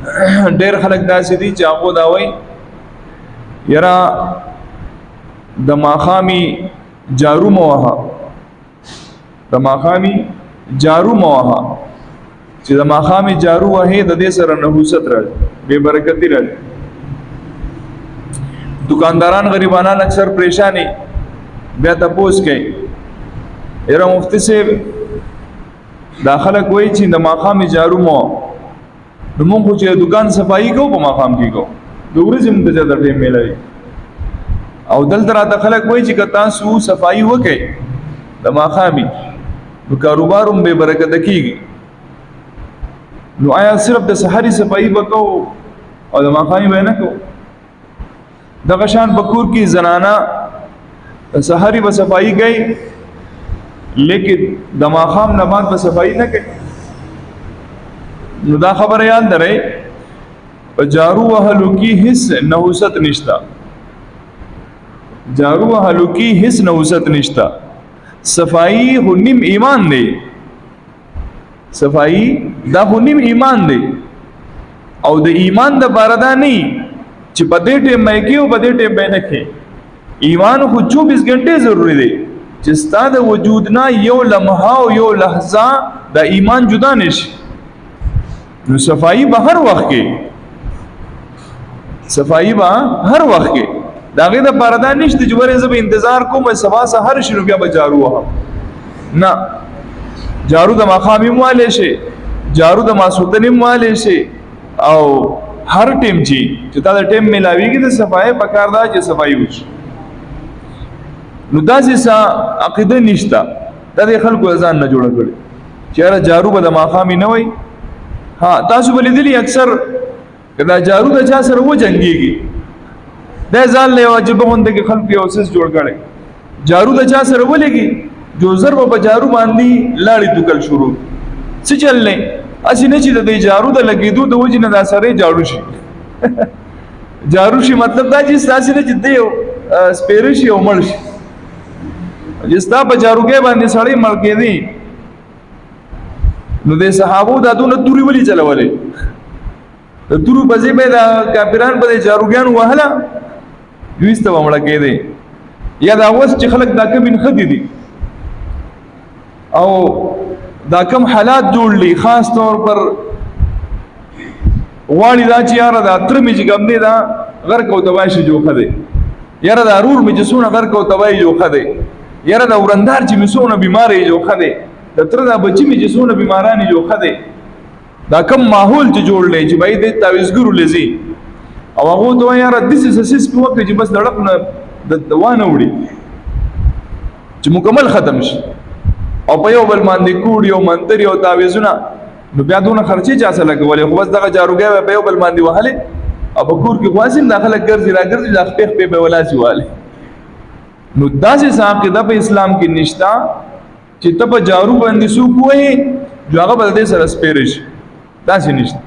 ډېر خلک داسې دي چې هغه دا وایي یاره د ماښامي جارو مه وهه، د ماښامي جارو مه وهه، چې د ماښامي جارو وهې د دې سره نحوست راځي، بې برکتي راځي. دکانداران غریبانان اکثر پریشانی بیا تپوس کوي یاره مفتی صاحب دا خلک وایي چې د ماښامي جارو مه وهه، نو مونږ خو چې دکان صفایي کوو په ماښام کې کوو، د ورځې مونږ ته زیاته ټیم میلاوي. او دلته راته خلک وایي چې که تاسو صفایي وکئ د ماښامي نو کاروبار هم بې برکته کېږي. نو آیا صرف د سحري صفایي به کوو او د ماښامي به نه کوو؟ دغه شان په کور کې زنانه د سحري به صفایي کوي لیکن د ماښام نه بعد به صفایي نه کوي. نو دا خبره یاد درئ په جارو وهلو کې هیڅ نحوست نشته، جارو وهلو کې هیڅ نحوست نشته. صفائی خو نیم ایمان دی، صفائی دا خو نیم ایمان دی، او د ایمان د باره دا نه چې په دې ټیم به کې او په دې ټیم به نه کې. ایمان خو 24 غنټې ضروری دی چې ستا د وجود نه یو لمحه او یو لحظه د ایمان جدا نشي. نو صفائی به هر وخت کې، صفائی به هر وخت کې داغه د پردا نشته چې ورې زب انتظار کوم سبا سحر شروع بیا به جارو وهم. نه، جارو د ماښامي مواله شي، جارو د ماسوتنې مواله شي، او هر ټیم چې تا د ټیم ملاويږي د صفای په کار دا چې صفای وشي. نو داسې عقیده نشته، دا د خلکو ځان نه جوړ کړي چې را جارو به د ماښامي نه وي. ها تاسو بلیدلی اکثر کدا جارو د چا سره و جنگيږي دا ځان له واجب غونډه کې خلک یو سیس جوړ کړي. جارو د چا سره ولګي جو ضرب په جارو باندې لاړې توکل شروع څه چللې اسی نه چې د جارو د لګېدو د وجې نه دا سره جارو شي جارو شي مطلب دا چې تاسو نه چې دیو سپیرش یو مړ شي چې ستا په جاروګې باندې سړی مړ کېدی. نو د صحابو دا دونه توري ولي چلولې د تورو په ځای به دا کافران په جاروګانو وهله ویسته ومړه کېدی. یا دا اوس چې خلک دا کمین خدي دي او دا کم حالات جوړلی خاص طور پر غواړي دا چې یاره دا تر می چې کم دی دا غرق او تبای شي جوخه دی، یاره دا رور می چې سونه غرق او تبای جوخه دی، یاره دا ورندار چې می سونه بیماری جوخه دی، د تر دا بچی می چې سونه بیمارانی جوخه دی. دا کم ماحول چې جوړلی چې بای د تعویذګرو لذي او هغه ته یاره دسې سسیس په وخت چې بس دړق نه د دوا نه وړي چې مکمل ختم شي او په یو بل باندې کوډ یو منتر یو تعویذونه نو بیا دونه خرچي چا سره لګولې خو بس دغه جاروګي په یو بل باندې وهله او په کور کې خواسم داخله ګرځي راګرځي د خپل په ولاسي واله. نو داسې عقیده په اسلام کې نشتا چې ته په جارو باندې سو کوی جو هغه بل دې سره سپیرش داسې نشته.